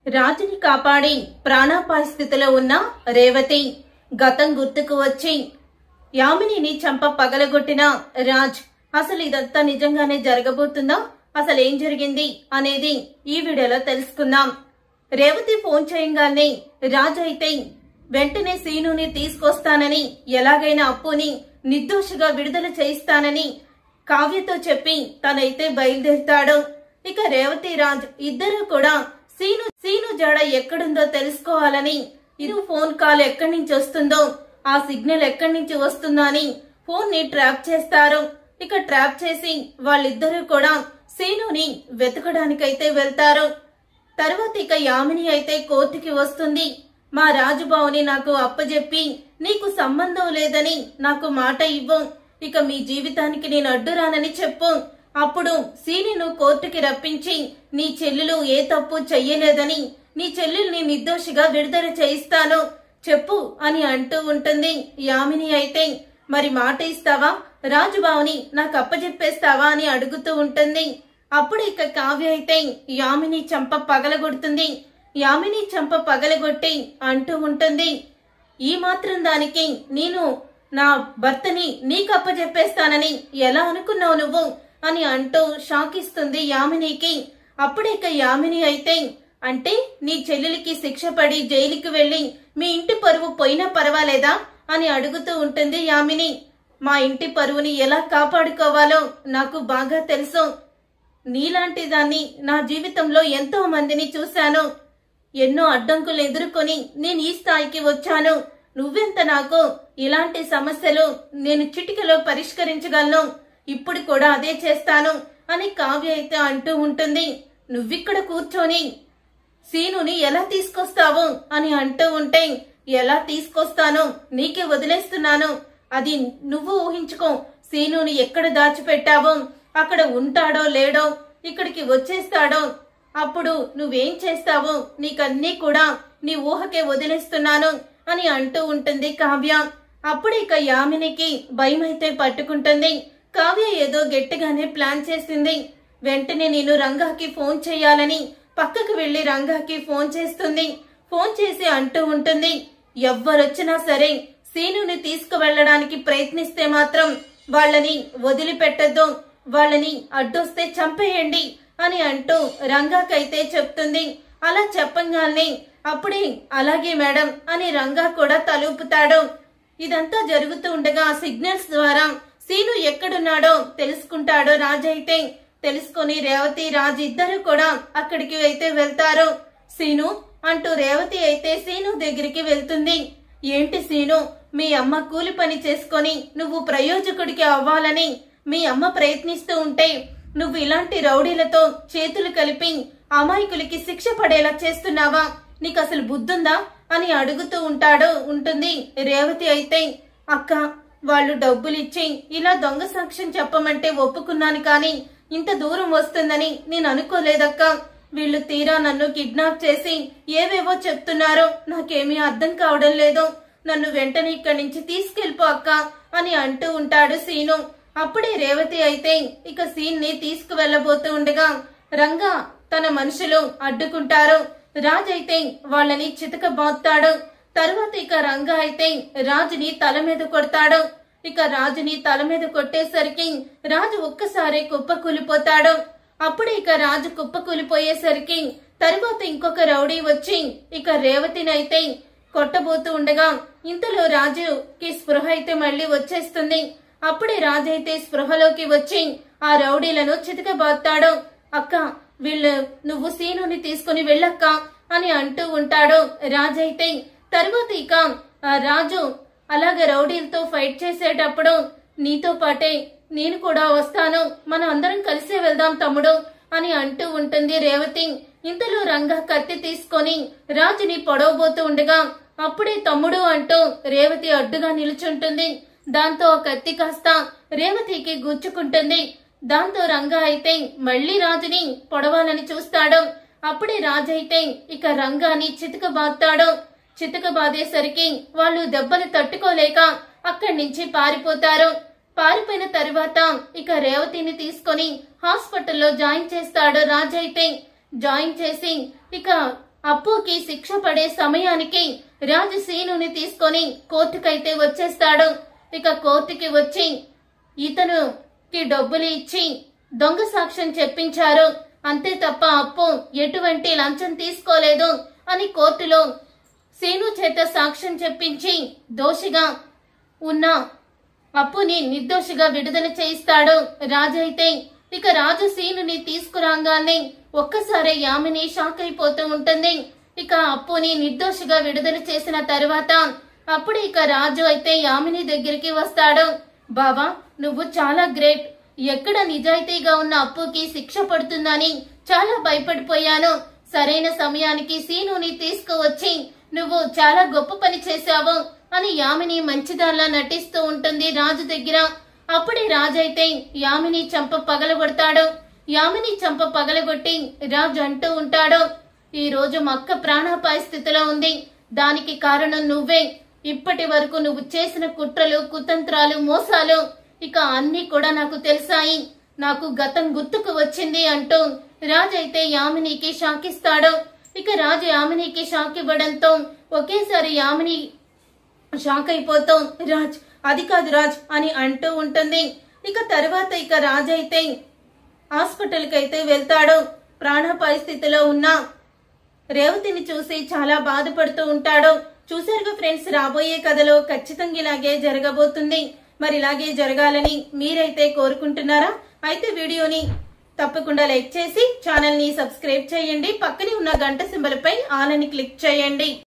రాజుని కాపాడి ప్రాణాపాయ స్థితిలో ఉన్న రేవతి గతం గుర్తుకు వచ్చి యామినిని చంప పగలగొట్టిన రాజ్. అసలు ఇదంతా నిజంగానే జరగబోతుందా? అసలు ఏం జరిగింది అనేది ఈ వీడియోలో తెలుసుకుందాం. రేవతి ఫోన్ చేయంగానే రాజ్ అయితే వెంటనే సీనుని తీసుకొస్తానని, ఎలాగైనా అప్పుని నిర్దోషిగా విడుదల చేయిస్తానని కావ్యతో చెప్పి తనైతే బయలుదేరుతాడు. ఇక రేవతి రాజ్ ఇద్దరు కూడా సీను జాడ ఎక్కడుందో తెలుసుకోవాలని, ఇది ఫోన్ కాల్ ఎక్కడి నుంచి వస్తుందో, ఆ సిగ్నల్ ఎక్కడి నుంచి వస్తుందో అని ఫోన్ ని ట్రాప్ చేస్తారు. ఇక ట్రాప్ చేసి వాళ్ళిద్దరూ కూడా సీనుని వెతకడానికైతే వెళ్తారు. తర్వాత ఇక యామిని అయితే కోర్టుకి వస్తుంది. మా రాజుబావుని నాకు అప్పజెప్పి నీకు సంబంధం లేదని నాకు మాట ఇవ్వు, ఇక మీ జీవితానికి నేను అడ్డురానని చెప్పు, అప్పుడు సీనును కోర్టుకి రప్పించి నీ చెల్లెలు ఏ తప్పు చెయ్యలేదని, నీ చెల్లెల్ని నిర్దోషిగా విడుదల చేయిస్తాను చెప్పు అని అంటూ ఉంటుంది. యామిని అయితే మరి మాట ఇస్తావా, రాజుబావుని నాకు అప్పజెప్పేస్తావా అని అడుగుతూ ఉంటుంది. అప్పుడు ఇక కావ్య అయితే యామిని చంప పగలగొడుతుంది. యామిని చంప పగలగొట్టి అంటూ ఉంటుంది, ఈ మాత్రం దానికి నేను నా భర్తని నీకు అప్పజెప్పేస్తానని ఎలా అనుకున్నావు నువ్వు అని అంటూ షాక్ ఇస్తుంది యామినికి. అప్పుడిక యామిని అయితే అంటే నీ చెల్లెలికి శిక్ష పడి జైలుకి వెళ్లి మీ ఇంటి పరువు పోయినా పర్వాలేదా అని అడుగుతూ ఉంటుంది యామిని. మా ఇంటి పరువుని ఎలా కాపాడుకోవాలో నాకు బాగా తెలుసు. నీలాంటి దాన్ని నా జీవితంలో ఎంతో మందిని చూశాను. ఎన్నో అడ్డంకులు ఎదుర్కొని నేను ఈ స్థాయికి వచ్చాను. నువ్వెంత నాకు ఇలాంటి సమస్యలు నేను చిటికలో పరిష్కరించగలను, ఇప్పుడు కూడా అదే చేస్తాను అని కావ్య అయితే అంటూ ఉంటుంది. నువ్విక్కడ కూర్చొని సీనుని ఎలా తీసుకొస్తావు అని అంటూ ఉంటే, ఎలా తీసుకొస్తాను నీకే వదిలేస్తున్నాను, అది నువ్వు ఊహించుకో. సీనుని ఎక్కడ దాచిపెట్టావో అక్కడ ఉంటాడో లేడో, ఇక్కడికి వచ్చేస్తాడో, అప్పుడు నువ్వేం చేస్తావో నీకన్నీ కూడా నీ ఊహకే వదిలేస్తున్నాను అని అంటూ ఉంటుంది కావ్య. అప్పుడు ఇక యామినికి భయం అయితే పట్టుకుంటుంది. కావ్య ఏదో గట్టిగానే ప్లాన్ చేసింది. వెంటనే నేను రంగాకి ఫోన్ చేయాలని పక్కకు వెళ్లి రంగాకి ఫోన్ చేస్తుంది. ఫోన్ చేసి అంటూ ఉంటుంది, ఎవ్వరొచ్చినా సరే సీనుని తీసుకువెళ్లడానికి ప్రయత్నిస్తే మాత్రం వాళ్ళని వదిలిపెట్టద్దు, వాళ్ళని అడ్డొస్తే చంపేయండి అని అంటూ రంగాకైతే చెప్తుంది. అలా చెప్పంగానే అప్పుడే అలాగే మేడం అని రంగా కూడా తలూపుతాడు. ఇదంతా జరుగుతూ ఉండగా సిగ్నల్స్ ద్వారా సీను ఎక్కడున్నాడో తెలుసుకుంటాడో రాజ్ అయితే. తెలుసుకొని రేవతి రాజ్ ఇద్దరు కూడా అక్కడికి అయితే వెళ్తారు. సీను అంటూ రేవతి అయితే సీను దగ్గరికి వెళ్తుంది. ఏంటి సీను, మీ అమ్మ కూలి పని చేసుకొని నువ్వు ప్రయోజకుడికి అవ్వాలని మీ అమ్మ ప్రయత్నిస్తూ ఉంటే నువ్వు ఇలాంటి రౌడీలతో చేతులు కలిపి అమాయకులకి శిక్ష పడేలా చేస్తున్నావా, నీకు అసలు బుద్ధుందా అని అడుగుతూ ఉంటుంది రేవతి అయితే. అక్క, వాళ్ళు డబ్బులిచ్చి ఇలా దొంగ సాక్ష్యం చెప్పమంటే ఒప్పుకున్నాను, కానీ ఇంత దూరం వస్తుందని నేను అనుకోలేదక్క. వీళ్ళు తీరా నన్ను కిడ్నాప్ చేసి ఏవేవో చెప్తున్నారో నాకేమీ అర్థం కావడం లేదు, నన్ను వెంటనే ఇక్కడి నుంచి తీసుకెళ్లిపో అక్క అని అంటూ ఉంటాడు సీను. అప్పుడే రేవతి అయితే ఇక సీన్ ని తీసుకువెళ్లబోతూ ఉండగా రంగా తన మనుషులు అడ్డుకుంటారు. రాజ్ అయితే వాళ్ళని చితకబాస్తాడు. తరువాత ఇక రంగా అయితే రాజుని తల మీద కొడతాడు. ఇక రాజుని తల మీద కొట్టేసరికి రాజు ఒక్కసారి కుప్పకూలిపోతాడు. అప్పుడు ఇక రాజు కుప్పకూలిపోయేసరికి తరువాత ఇంకొక రౌడీ వచ్చి ఇక రేవతిని అయితే కొట్టబోతూ ఉండగా ఇంతలో రాజుకి స్పృహ అయితే మళ్లీ వచ్చేస్తుంది. అప్పుడే రాజు అయితే స్పృహలోకి వచ్చి ఆ రౌడీలను చితకబాస్తాడు. అక్క, వీళ్ళు నువ్వు సీనుని తీసుకుని వెళ్ళక్క అని అంటూ ఉంటాడు రాజైతే. తరువాత ఇక రాజు అలాగే రౌడీలతో ఫైట్ చేసేటప్పుడు నీతో పాటే నేను కూడా వస్తాను, మనం అందరం కలిసే వెళ్దాం తమ్ముడు అని అంటూ ఉంటుంది రేవతి. ఇంతలో రంగా కత్తి తీసుకొని రాజుని పొడవబోతూ ఉండగా అప్పుడే తమ్ముడు అంటూ రేవతి అడ్డుగా నిలుచుంటుంది. దాంతో కత్తి కాస్త రేవతికి గుచ్చుకుంటుంది. దాంతో రంగా అయితే మళ్లీ రాజుని పొడవాలని చూస్తాడు. అప్పుడే రాజు అయితే ఇక రంగాని చితకబాస్తాడు. చితకబాదేసరికి వాళ్ళు దెబ్బలు తట్టుకోలేక అక్కడి నుంచి పారిపోతారు. పారిపోయిన తరువాత ఇక రేవతిని తీసుకొని హాస్పిటల్లో జాయిన్ చేస్తాడు రాజు అయితే. జాయిన్ చేసి ఇక అప్పుకి శిక్ష పడే సమయానికి రాజు సీనుని తీసుకొని కోర్టుకైతే వచ్చేస్తాడు. ఇక కోర్టుకి వచ్చి ఇతనుకి డబ్బులు ఇచ్చి దొంగ సాక్ష్యం చెప్పించారు, అంతే తప్ప అప్పు ఎటువంటి లంచం తీసుకోలేదు అని కోర్టులో సీను చేత సాక్ష్యం చెప్పించి దోషిగా ఉన్న అప్పుని నిర్దోషిగా విడుదల చేయిస్తాడు రాజు. అయితే ఇక రాజు సీనుని తీసుకురాగానే ఒక్కసారి యామిని షాక్ అయిపోతూ ఉంటుంది. ఇక అప్పుని నిర్దోషిగా విడుదల చేసిన తరువాత అప్పుడు ఇక రాజు అయితే యామిని దగ్గరికి వస్తాడు. బాబా, నువ్వు చాలా గ్రేట్. ఎక్కడ నిజాయితీగా ఉన్న అప్పుకి శిక్ష పడుతుందని చాలా భయపడిపోయాను. సరైన సమయానికి సీనుని తీసుకువచ్చి నువ్వు చాలా గొప్ప పని చేశావు అని యామిని మంచిదాల్లా నటిస్తూ ఉంటుంది రాజు దగ్గర. అప్పుడే రాజు అయితే యామిని చంప పగలగొడతాడు. యామిని చంప పగలగొట్టి రాజు అంటూ ఉంటాడు, ఈ రోజు మా అక్క ప్రాణాపాయ స్థితిలో ఉంది, దానికి కారణం నువ్వే. ఇప్పటి వరకు నువ్వు చేసిన కుట్రలు, కుతంత్రాలు, మోసాలు ఇక అన్ని కూడా నాకు తెలిసాయి. నాకు గతం గుర్తుకు వచ్చింది అంటూ రాజు అయితే యామినికి షాక్ ఇస్తాడు. ఇక రాజు యామినికి షాక్ ఇవ్వడంతో ఒకేసారి యామిని షాక్ అయిపోతూ రాజ్, అది కాదు రాజ్ అని అంటూ ఉంటుంది. ఇక తర్వాత ఇక రాజు అయితే హాస్పిటల్ కి అయితే వెళ్తాడు. ప్రాణాపాయ స్థితిలో ఉన్న రేవతిని చూసి చాలా బాధపడుతూ ఉంటాడు. చూసారుగా ఫ్రెండ్స్, రాబోయే కథలో ఖచ్చితంగా ఇలాగే జరగబోతుంది. మరి ఇలాగే జరగాలని మీరైతే కోరుకుంటున్నారా? అయితే వీడియోని తప్పకుండా లైక్ చేసి ఛానల్ ని సబ్స్క్రైబ్ చేయండి. పక్కనే ఉన్న గంట సింబల్ పై ఆల్ అని క్లిక్ చేయండి.